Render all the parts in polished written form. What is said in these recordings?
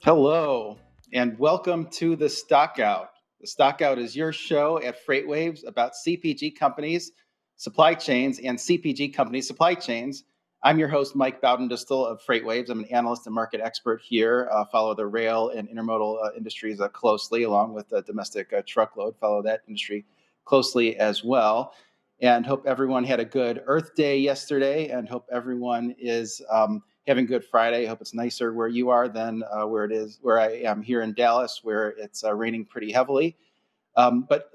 Hello, and welcome to the Stockout. The Stockout is your show at FreightWaves about CPG companies, supply chains, and CPG companies' supply chains. I'm your host, Mike Baudendistel of FreightWaves. I'm an analyst and market expert here. Follow the rail and intermodal industries closely, along with the domestic truckload. Follow that industry closely as well. And hope everyone had a good Earth Day yesterday, and hope everyone is having Good Friday. I hope it's nicer where you are than where I am here in Dallas, where it's raining pretty heavily. But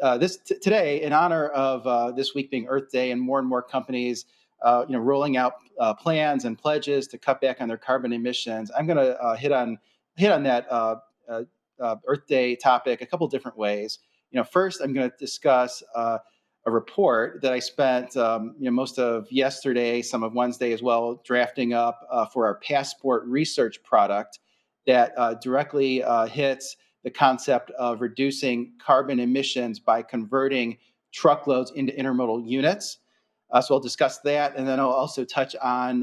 today, in honor of this week being Earth Day, and more companies, rolling out plans and pledges to cut back on their carbon emissions, I'm going to hit on that Earth Day topic a couple different ways. First, I'm going to discuss a report that I spent most of yesterday, some of Wednesday as well, drafting up for our passport research product that directly hits the concept of reducing carbon emissions by converting truckloads into intermodal units. So I'll discuss that, and then I'll also touch on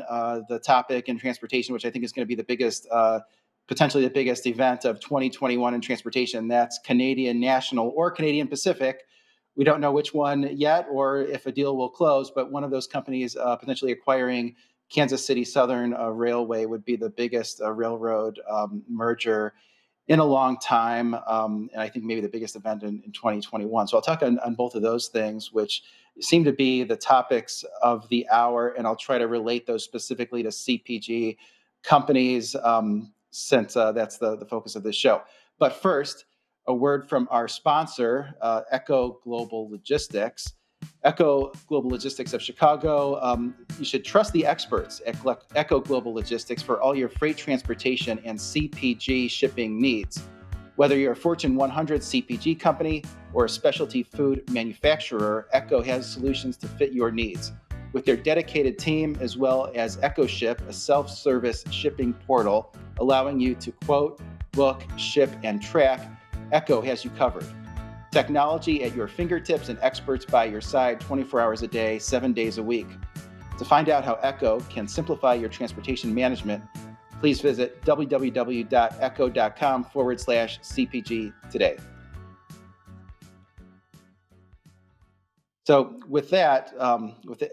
the topic in transportation, which I think is going to be the biggest, potentially the biggest event of 2021 in transportation. That's Canadian National or Canadian Pacific. We don't know which one yet or if a deal will close, but one of those companies potentially acquiring Kansas City Southern Railway would be the biggest railroad merger in a long time, and I think maybe the biggest event in 2021. So I'll talk on both of those things, which seem to be the topics of the hour, and I'll try to relate those specifically to CPG companies, since that's the focus of this show. But first, a word from our sponsor, Echo Global Logistics. Echo Global Logistics of Chicago. You should trust the experts at Echo Global Logistics for all your freight transportation and CPG shipping needs. Whether you're a Fortune 100 CPG company or a specialty food manufacturer, Echo has solutions to fit your needs. With their dedicated team, as well as EchoShip, a self-service shipping portal allowing you to quote, book, ship, and track, Echo has you covered. Technology at your fingertips and experts by your side 24 hours a day, 7 days a week. To find out how Echo can simplify your transportation management, please visit www.echo.com/CPG today. So with that,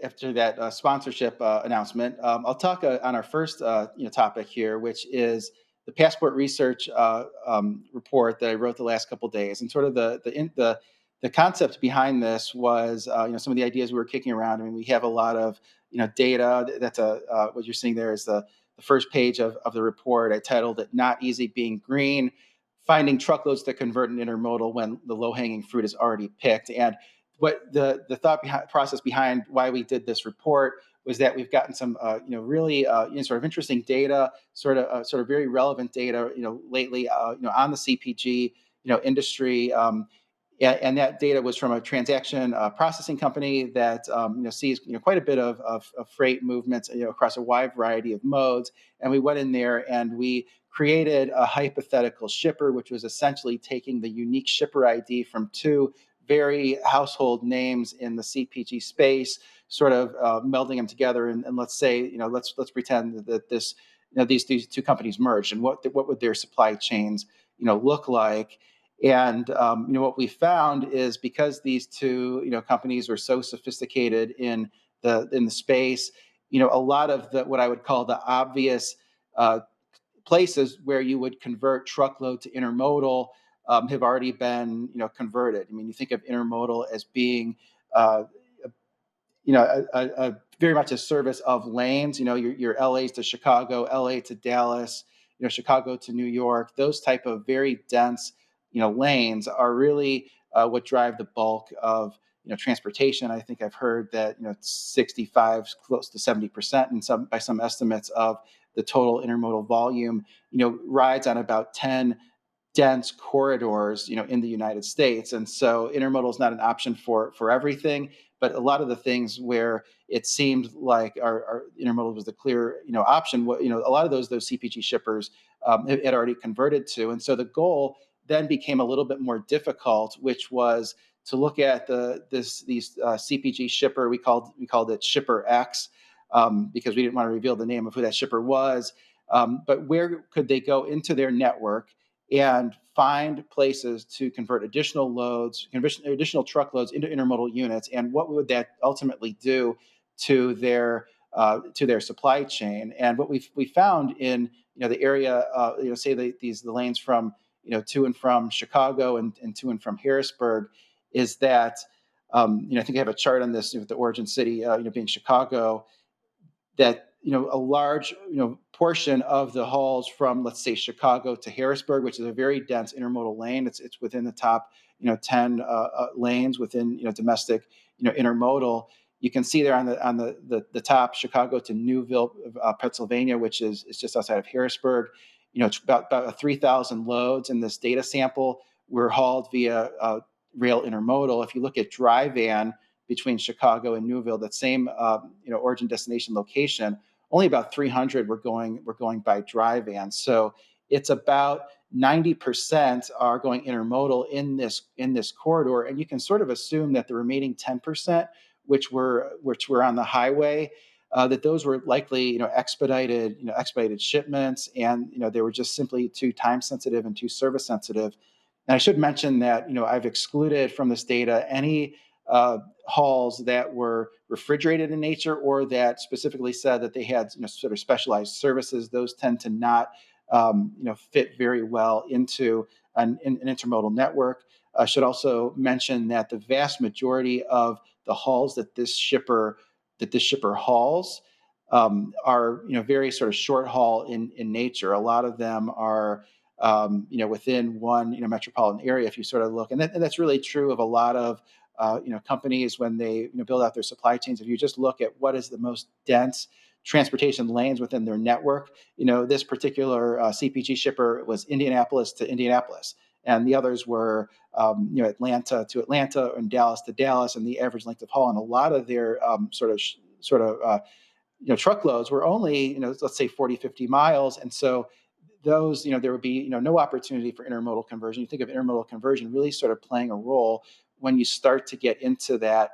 after that sponsorship announcement, I'll talk on our first topic here, which is the passport research report that I wrote the last couple of days, and sort of the concept behind this was some of the ideas we were kicking around. I mean, we have a lot of data. That's what you're seeing there is the first page of the report. I titled it "Not Easy Being Green: Finding Truckloads that Convert an Intermodal When the Low-Hanging Fruit is Already Picked." And what the thought process behind why we did this report was that we've gotten some really sort of interesting data, sort of very relevant data lately on the CPG industry, and that data was from a transaction processing company that sees quite a bit of freight movements across a wide variety of modes. And we went in there and we created a hypothetical shipper, which was essentially taking the unique shipper ID from two very household names in the CPG space, sort of melding them together, and let's say, let's pretend that these two companies merged, and what would their supply chains, look like? And what we found is because these two companies were so sophisticated in the space, a lot of what I would call the obvious places where you would convert truckload to intermodal have already been converted. I mean, you think of intermodal as being very much a service of lanes. Your LA's to Chicago, LA to Dallas, Chicago to New York. Those type of very dense lanes are really what drive the bulk of transportation. I think I've heard that 65, close to 70%, and by some estimates of the total intermodal volume, rides on about 10 dense corridors, in the United States. And so intermodal is not an option for everything, but a lot of the things where it seemed like our intermodal was the clear, option, a lot of those CPG shippers had already converted to. And so the goal then became a little bit more difficult, which was to look at these CPG shipper. We called it Shipper X, because we didn't want to reveal the name of who that shipper was. But where could they go into their network and find places to convert additional loads, additional truckloads into intermodal units, and what would that ultimately do to their supply chain? And what we found in the area, say the lanes from to and from Chicago and to and from Harrisburg, is that I think I have a chart on this with the origin city, being Chicago, that a large portion of the hauls from, let's say, Chicago to Harrisburg, which is a very dense intermodal lane. It's within the top 10 lanes within domestic intermodal. You can see there on the top, Chicago to Newville, Pennsylvania, which is just outside of Harrisburg. It's about 3,000 loads in this data sample were hauled via rail intermodal. If you look at dry van between Chicago and Newville, that same origin destination location, only about 300 were going by dry van. So it's about 90% are going intermodal in this corridor, and you can sort of assume that the remaining 10%, which were on the highway, that those were likely expedited shipments, and they were just simply too time sensitive and too service sensitive. And I should mention that I've excluded from this data any hauls that were refrigerated in nature or that specifically said that they had sort of specialized services. Those tend to not fit very well into an intermodal network. I should also mention that the vast majority of the hauls that this shipper hauls are very sort of short haul in nature. A lot of them are within one metropolitan area. If you sort of look, and that's really true of a lot of companies when they build out their supply chains. If you just look at what is the most dense transportation lanes within their network, this particular CPG shipper was Indianapolis to Indianapolis, and the others were Atlanta to Atlanta and Dallas to Dallas, and the average length of haul. And a lot of their truckloads were only let's say 40, 50 miles, and so those, there would be, no opportunity for intermodal conversion. You think of intermodal conversion really sort of playing a role when you start to get into that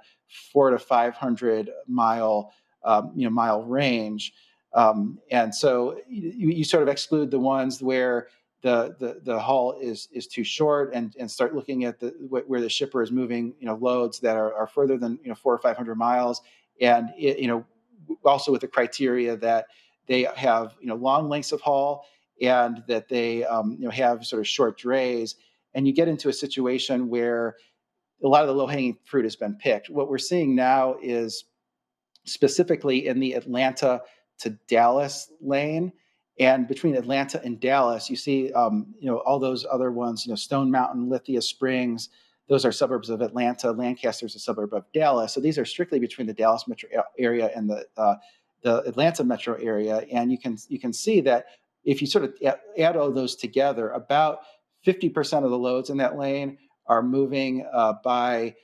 400 to 500 mile range, and so you sort of exclude the ones where the haul is too short, and start looking at where the shipper is moving loads that are further than 400 or 500 miles, and also with the criteria that they have long lengths of haul, and that they have sort of short drays, and you get into a situation where a lot of the low-hanging fruit has been picked. What we're seeing now is specifically in the Atlanta to Dallas lane, and between Atlanta and Dallas, you see all those other ones, Stone Mountain, Lithia Springs. Those are suburbs of Atlanta. Lancaster is a suburb of Dallas. So these are strictly between the Dallas metro area and the Atlanta metro area, and you can see that if you sort of add all those together, about 50% of the loads in that lane are moving by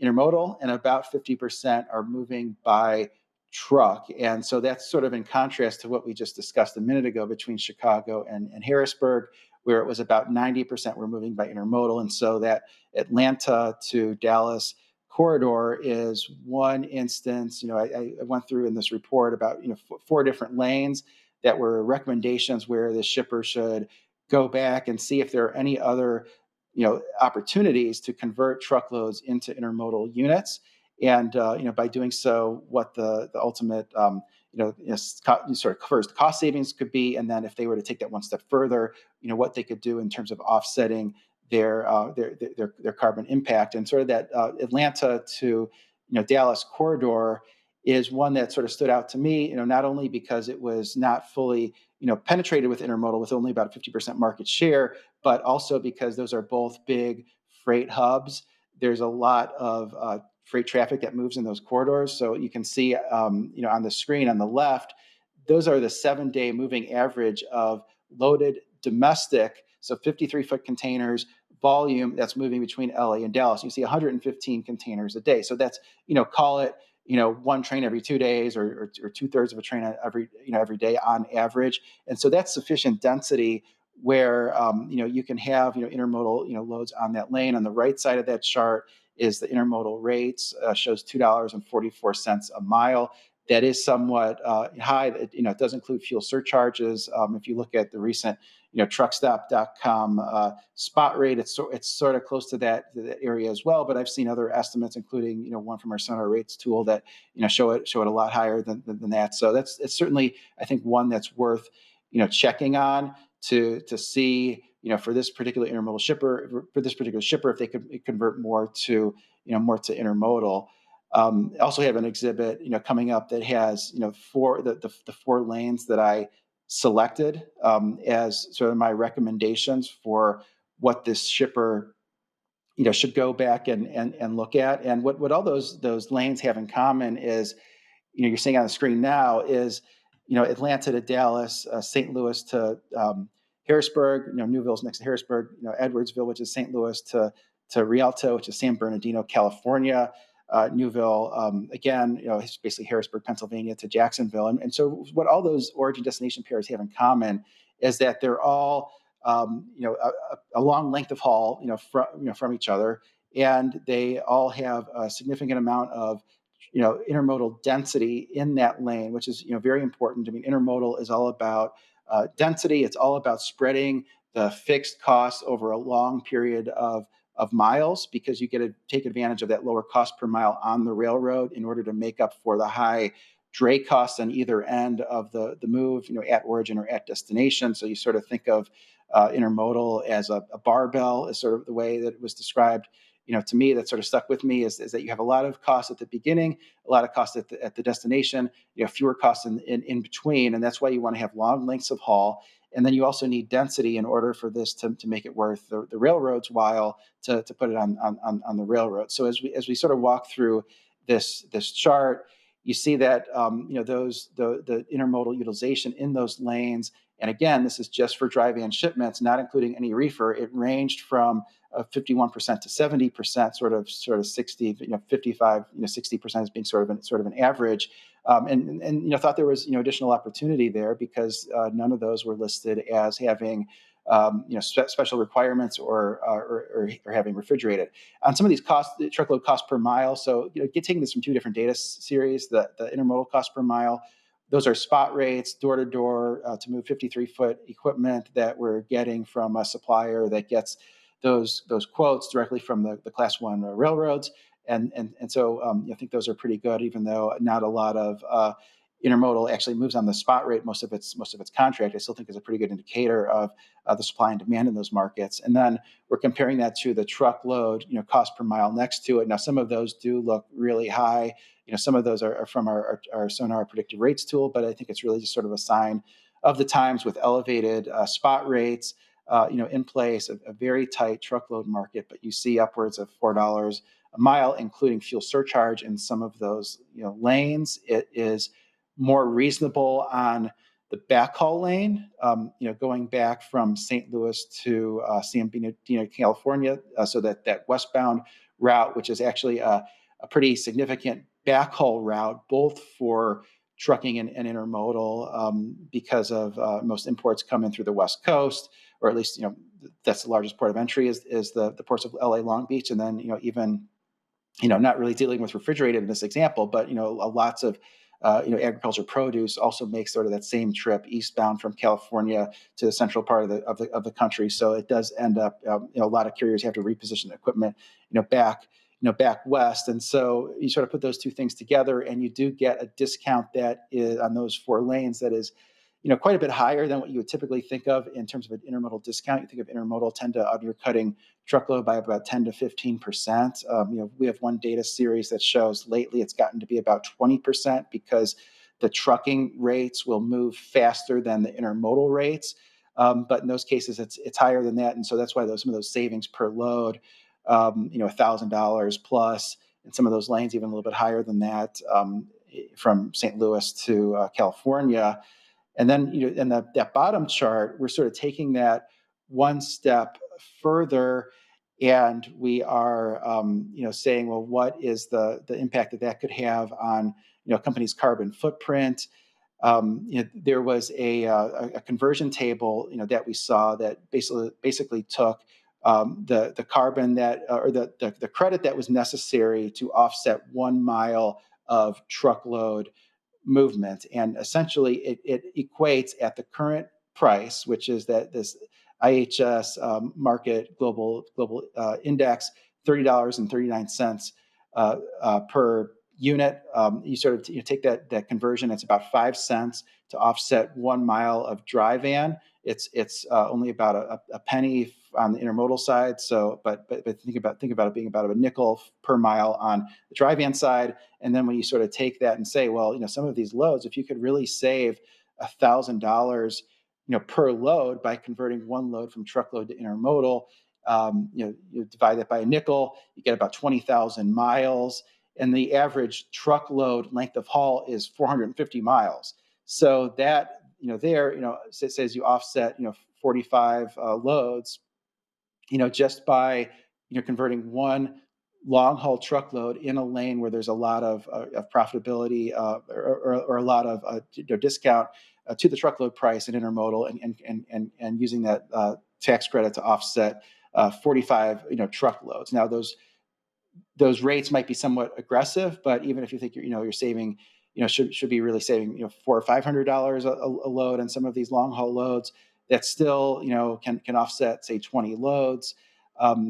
intermodal, and about 50% are moving by truck. And so that's sort of in contrast to what we just discussed a minute ago between Chicago and Harrisburg, where it was about 90% were moving by intermodal. And so that Atlanta to Dallas corridor is one instance. I went through in this report about 4 different lanes that were recommendations where the shipper should go back and see if there are any other opportunities to convert truckloads into intermodal units, and by doing so, what the ultimate sort of first cost savings could be, and then if they were to take that one step further, what they could do in terms of offsetting their carbon impact. And sort of that Atlanta to Dallas corridor is one that sort of stood out to me, not only because it was not fully penetrated with intermodal with only about a 50% market share, but also because those are both big freight hubs. There's a lot of freight traffic that moves in those corridors. So you can see on the screen on the left, those are the 7-day moving average of loaded domestic, so 53-foot containers, volume that's moving between LA and Dallas. You see 115 containers a day. So that's, call it, one train every 2 days, or 2/3 of a train every day on average. And so that's sufficient density where, you can have, intermodal, loads on that lane. On the right side of that chart is the intermodal rates, shows $2.44 a mile. that is somewhat high. It does include fuel surcharges. If you look at the recent, truckstop.com spot rate, it's sort of close to that area as well. But I've seen other estimates, including one from our Sonar Rates tool, that show it a lot higher than that. So it's certainly, I think, one that's worth checking on to see for this particular intermodal shipper, if they could convert more to intermodal. Also have an exhibit, coming up that has, the 4 lanes that I selected as sort of my recommendations for what this shipper, should go back and look at. And what all those lanes have in common is, you're seeing on the screen now is, Atlanta to Dallas, St. Louis to Harrisburg, Newville's next to Harrisburg, Edwardsville, which is St. Louis, to Rialto, which is San Bernardino, California. Newville, again, it's basically Harrisburg, Pennsylvania to Jacksonville. And so what all those origin destination pairs have in common is that they're all, a long length of haul, from each other. And they all have a significant amount of, intermodal density in that lane, which is, very important. I mean, intermodal is all about density. It's all about spreading the fixed costs over a long period of miles, because you get to take advantage of that lower cost per mile on the railroad in order to make up for the high dray costs on either end of the move, at origin or at destination. So you sort of think of intermodal as a barbell, is sort of the way that it was described. To me, that sort of stuck with me is that you have a lot of costs at the beginning, a lot of costs at the destination, fewer costs in between. And that's why you want to have long lengths of haul. And then you also need density in order for this to make it worth the railroad's while to put it on the railroad. So as we sort of walk through this chart, you see that the intermodal utilization in those lanes. And again, this is just for dry van shipments, not including any reefer. It ranged from 51% to 70%, sort of 60, 55, 60% as being sort of an average. And thought there was additional opportunity there, because none of those were listed as having special requirements or having refrigerated. On some of these truckload cost per mile. So taking this from 2 different data series, the intermodal cost per mile. Those are spot rates, door to door, to move 53-foot equipment that we're getting from a supplier that gets those quotes directly from the Class 1 railroads. And so I think those are pretty good, even though not a lot of intermodal actually moves on the spot rate. Most of its contract, I still think, is a pretty good indicator of the supply and demand in those markets. And then we're comparing that to the truckload, cost per mile next to it. Now, some of those do look really high. Some of those are from our Sonar predictive rates tool, but I think it's really just sort of a sign of the times with elevated spot rates, in place, a very tight truckload market. But you see upwards of $4 a mile, including fuel surcharge in some of those lanes. It is more reasonable on the backhaul lane, going back from St. Louis to San Bernardino, California. So that westbound route, which is actually a pretty significant backhaul route, both for trucking and intermodal, because of most imports come in through the West Coast, or at least that's the largest port of entry is the ports of LA, Long Beach, and then even not really dealing with refrigerated in this example, but lots of agriculture produce also makes sort of that same trip eastbound from California to the central part of the country. So it does end up, a lot of carriers have to reposition equipment, back west. And so you sort of put those 2 things together, and you do get a discount that is on those 4 lanes that is, quite a bit higher than what you would typically think of in terms of an intermodal discount. You think of intermodal tend to undercutting truckload by about 10 to 15%. We have one data series that shows lately it's gotten to be about 20%, because the trucking rates will move faster than the intermodal rates. But in those cases, it's higher than that. And so that's why some of those savings per load, $1,000 plus, in some of those lanes, even a little bit higher than that, from St. Louis to California. And then, in that bottom chart, we're sort of taking that one step further, and we are, saying, well, what is the impact that could have on, a company's carbon footprint? There was a conversion table, that we saw that basically took the carbon that, or the credit that was necessary to offset 1 mile of truckload movement. And essentially, it equates at the current price, which is that this IHS market global index, $30.39 per unit. You sort of take that conversion. It's about 5 cents to offset 1 mile of dry van. It's only about a penny on the intermodal side. So, but think about it being about a nickel per mile on the dry van side. And then when you sort of take that and say, well, some of these loads, if you could really save $1,000, per load by converting one load from truckload to intermodal, you divide that by a nickel, you get about 20,000 miles, and the average truckload length of haul is 450 miles. So that it says you offset 45 loads, just by converting one long haul truckload in a lane where there's a lot of profitability or a lot of discount to the truckload price in intermodal, and using that tax credit to offset 45 truckloads. Now those rates might be somewhat aggressive, but even if you think you're saving, should be really saving $400 or $500 a load on some of these long haul loads, that still can offset, say, 20 loads. As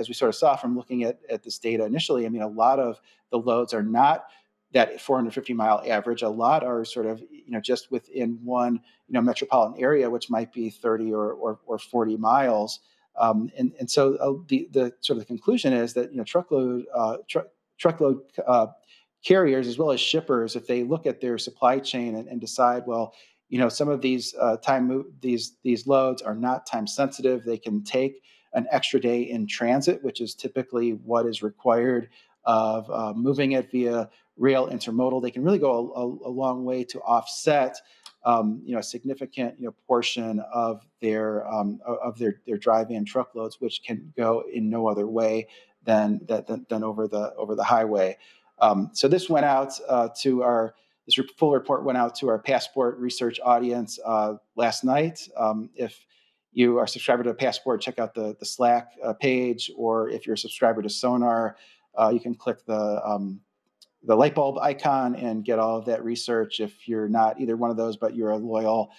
we sort of saw from looking at this data initially, a lot of the loads are not that 450 mile average. A lot are sort of just within one metropolitan area, which might be 30 or 40 miles. So the sort of the conclusion is that truckload carriers, as well as shippers, if they look at their supply chain and decide, well, some of these these loads are not time sensitive, they can take an extra day in transit, which is typically what is required of moving it via rail intermodal. They can really go a long way to offset a significant portion of their dry van truckloads, which can go in no other way than over the highway. So this went out this full report went out to our Passport research audience last night. If you are a subscriber to Passport, check out the Slack page, or if you're a subscriber to Sonar, you can click the light bulb icon and get all of that research. If you're not either one of those, but you're a loyal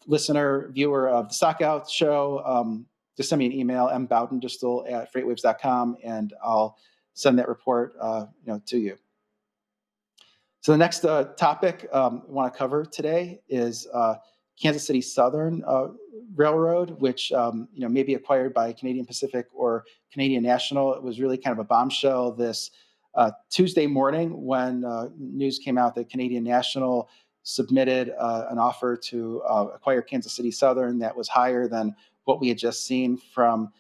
listener, viewer of the Stockout show, just send me an email, mbaudendistel@freightwaves.com, and I'll send that report to you. So the next topic I want to cover today is Kansas City Southern Railroad, which may be acquired by Canadian Pacific or Canadian National. It was really kind of a bombshell this Tuesday morning when news came out that Canadian National submitted an offer to acquire Kansas City Southern that was higher than what we had just seen from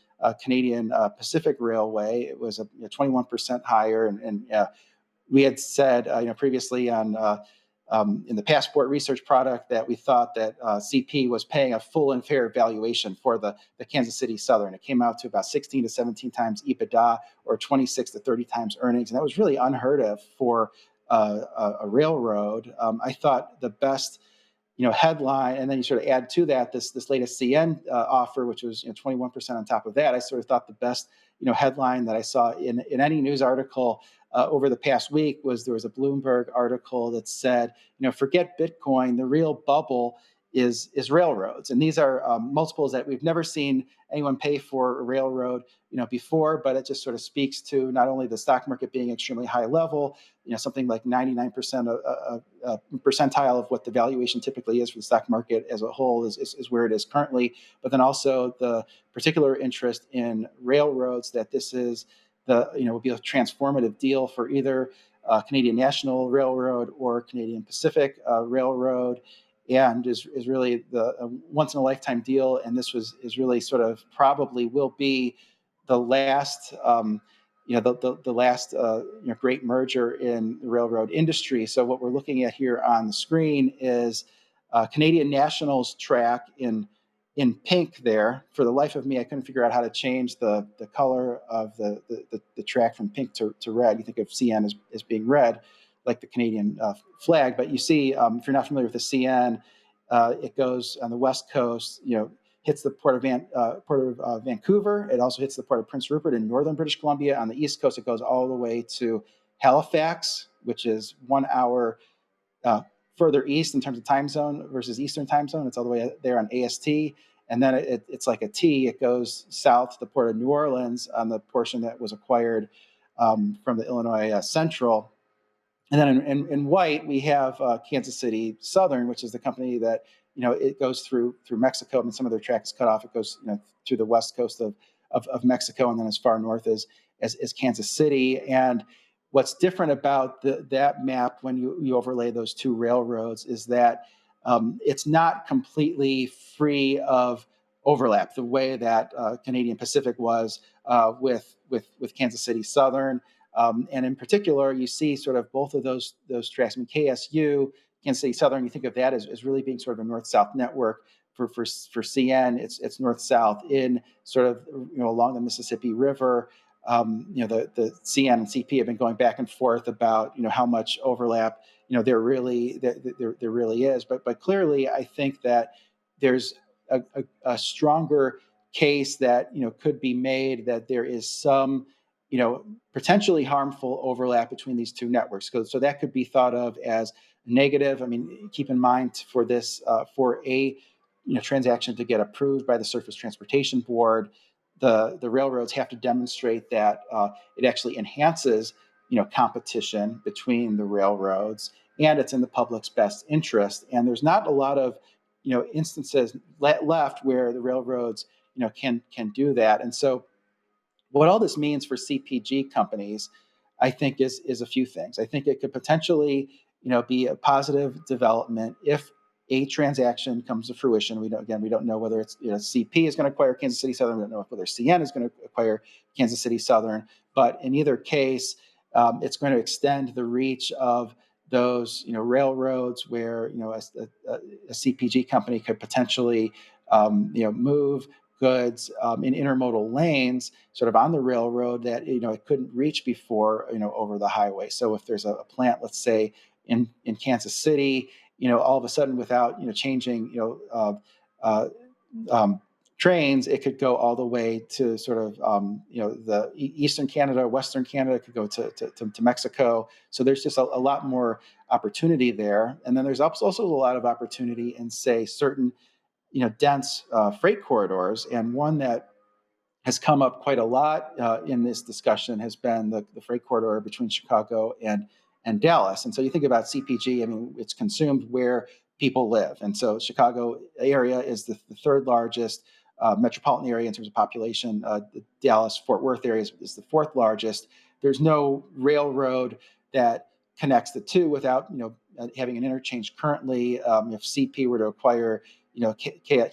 Canadian Pacific Railway. It was 21% higher, and we had said previously in the Passport research product that we thought that CP was paying a full and fair valuation for the Kansas City Southern. It came out to about 16 to 17 times EBITDA, or 26 to 30 times earnings, and that was really unheard of for a railroad. I thought the best headline, and then you sort of add to that this latest CN offer, which was 21% on top of that. I sort of thought the best headline that I saw in any news article over the past week was there was a Bloomberg article that said, forget Bitcoin, the real bubble is railroads. And these are multiples that we've never seen anyone pay for a railroad before, but it just sort of speaks to not only the stock market being extremely high level, something like 99% percentile of what the valuation typically is for the stock market as a whole is where it is currently, but then also the particular interest in railroads, that this is would be a transformative deal for either Canadian National Railroad or Canadian Pacific Railroad, and is really the once in a lifetime deal. And this is really sort of probably will be the last the last great merger in the railroad industry. So what we're looking at here on the screen is Canadian National's track in pink there. For the life of me, I couldn't figure out how to change the color of the track from pink to red. You think of CN as being red, like the Canadian flag, but you see, if you're not familiar with the CN, it goes on the west coast, hits the port of Vancouver. It also hits the port of Prince Rupert in northern British Columbia. On the east coast, it goes all the way to Halifax, which is 1 hour further east in terms of time zone versus Eastern time zone. It's all the way there on AST. And then it's like a T. It goes south to the port of New Orleans on the portion that was acquired from the Illinois Central. And then in white, we have Kansas City Southern, which is the company that, it goes through Mexico. I mean, some of their track is cut off. It goes, through the west coast of Mexico, and then as far north as Kansas City. And what's different about that map when you overlay those two railroads is that it's not completely free of overlap the way that Canadian Pacific was with Kansas City Southern. And in particular, you see sort of both of those tracks. I mean, KSU, Kansas City Southern, you think of that as really being sort of a north-south network. For CN, it's north-south in sort of along the Mississippi River. The CN and CP have been going back and forth about how much overlap there really is. But clearly, I think that there's a stronger case that could be made that there is some potentially harmful overlap between these two networks. So that could be thought of as negative. I mean, keep in mind for this, for a transaction to get approved by the Surface Transportation Board, the railroads have to demonstrate that it actually enhances competition between the railroads, and it's in the public's best interest. And there's not a lot of instances left where the railroads can do that. And so what all this means for CPG companies, I think, is a few things. I think it could potentially, be a positive development if a transaction comes to fruition. We don't know whether it's CP is going to acquire Kansas City Southern. We don't know whether CN is going to acquire Kansas City Southern. But in either case, it's going to extend the reach of those railroads where a CPG company could potentially move goods in intermodal lanes sort of on the railroad that it couldn't reach before over the highway. So if there's a plant, let's say in Kansas City, all of a sudden without changing trains, it could go all the way to sort of the Eastern Canada, Western Canada, could go to Mexico. So there's just a lot more opportunity there. And then there's also a lot of opportunity in, say, certain dense freight corridors. And one that has come up quite a lot in this discussion has been the freight corridor between Chicago and Dallas. And so you think about CPG, I mean, it's consumed where people live. And so Chicago area is the third largest metropolitan area in terms of population. The Dallas-Fort Worth area is the fourth largest. There's no railroad that connects the two without having an interchange currently. If CP were to acquire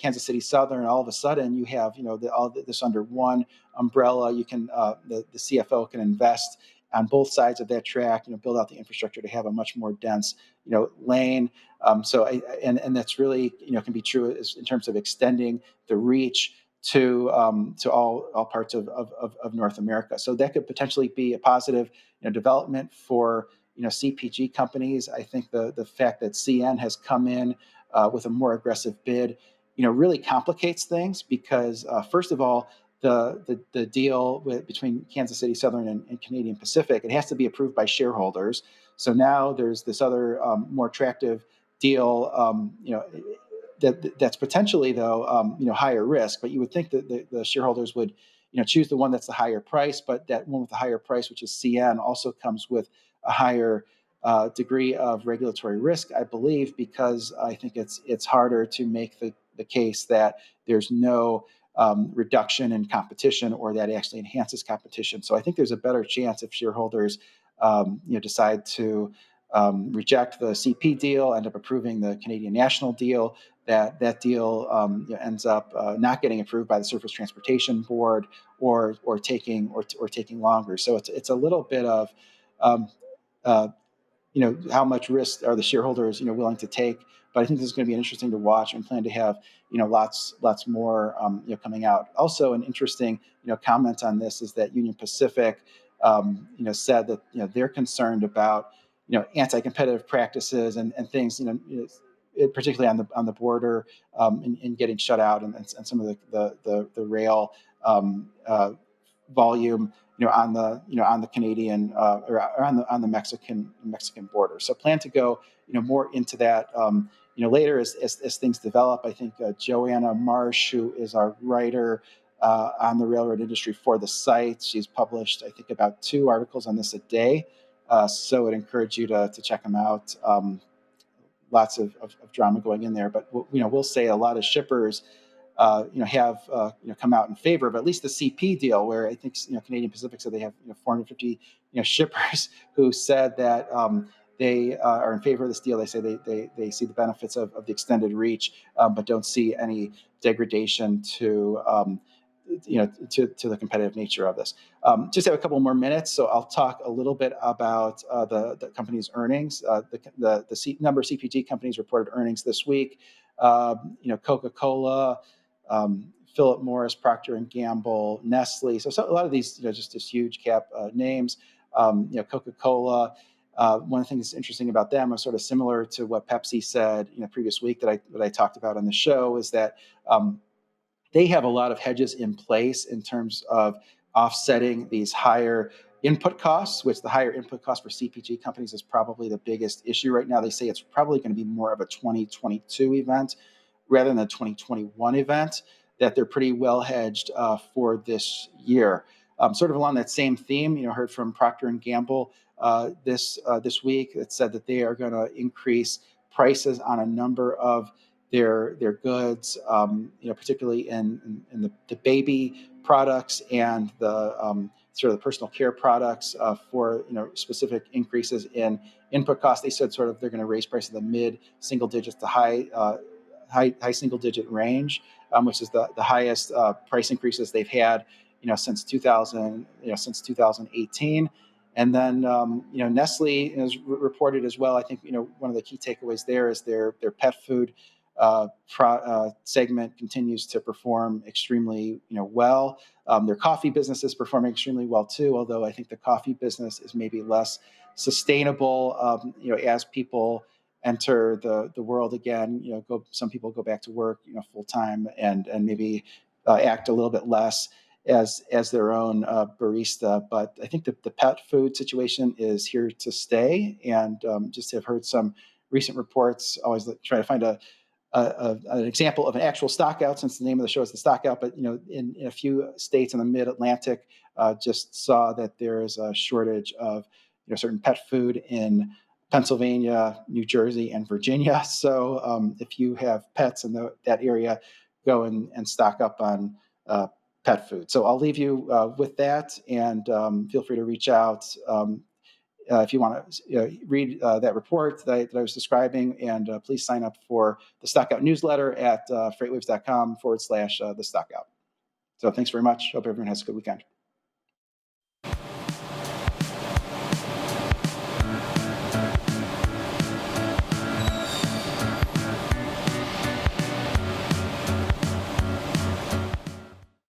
Kansas City Southern, all of a sudden you have all this under one umbrella. You can the CFO can invest on both sides of that track, build out the infrastructure to have a much more dense lane. And that's really can be true in terms of extending the reach to all parts of North America. So that could potentially be a positive development for CPG companies. I think the fact that CN has come in with a more aggressive bid, really complicates things because first of all, the deal between Kansas City Southern and Canadian Pacific, it has to be approved by shareholders. So now there's this other more attractive deal, that's potentially though higher risk. But you would think that the shareholders would choose the one that's the higher price, but that one with the higher price, which is CN, also comes with a higher degree of regulatory risk, I believe, because I think it's harder to make the case that there's no reduction in competition or that actually enhances competition. So I think there's a better chance if shareholders decide to reject the CP deal, end up approving the Canadian National deal, that deal ends up not getting approved by the Surface Transportation Board or taking longer. So it's a little bit of how much risk are the shareholders willing to take. But I think this is going to be interesting to watch, and plan to have lots more coming out. Also, an interesting comment on this is that Union Pacific said that they're concerned about anti-competitive practices and things particularly on the border in getting shut out and some of the rail volume, on the Canadian or on the Mexican border. So plan to go, more into that, later as things develop. I think Joanna Marsh, who is our writer on the railroad industry for the site, she's published, I think, about 2 articles on this a day. So I'd encourage you to check them out. Lots of drama going in there, but we'll say a lot of shippers have come out in favor of at least the CP deal, where I think Canadian Pacific said they have 450 shippers who said that they are in favor of this deal. They say they see the benefits of the extended reach, but don't see any degradation to to the competitive nature of this. Just have a couple more minutes, so I'll talk a little bit about the company's earnings. The number of CPG companies reported earnings this week. Coca-Cola, Philip Morris, Procter and Gamble, Nestle. So a lot of these, just huge cap names. Coca-Cola. One of the things that's interesting about them is sort of similar to what Pepsi said, previous week that I talked about on the show, is that they have a lot of hedges in place in terms of offsetting these higher input costs, which the higher input cost for CPG companies is probably the biggest issue right now. They say it's probably going to be more of a 2022 event rather than a 2021 event, that they're pretty well hedged for this year. Sort of along that same theme, heard from Procter and Gamble this week. It said that they are going to increase prices on a number of their goods, particularly in the baby products and the sort of the personal care products for specific increases in input costs. They said sort of they're going to raise prices in the mid single digits to high single digit range, which is the highest price increases they've had since 2018. And then, Nestle is reported as well. I think, one of the key takeaways there is their pet food segment continues to perform extremely, well. Their coffee business is performing extremely well too, although I think the coffee business is maybe less sustainable, as people enter the world again. Some people go back to work, full time, and maybe act a little bit less as their own barista. But I think the pet food situation is here to stay, and just have heard some recent reports. Always try to find an example of an actual stockout, since the name of the show is the Stockout. But in a few states in the Mid-Atlantic, just saw that there is a shortage of certain pet food in Pennsylvania, New Jersey, and Virginia. So if you have pets in that area, go and stock up on pet food. So I'll leave you with that, and feel free to reach out if you want to read that report that I was describing, and please sign up for the Stockout newsletter at freightwaves.com/the Stockout. So thanks very much. Hope everyone has a good weekend.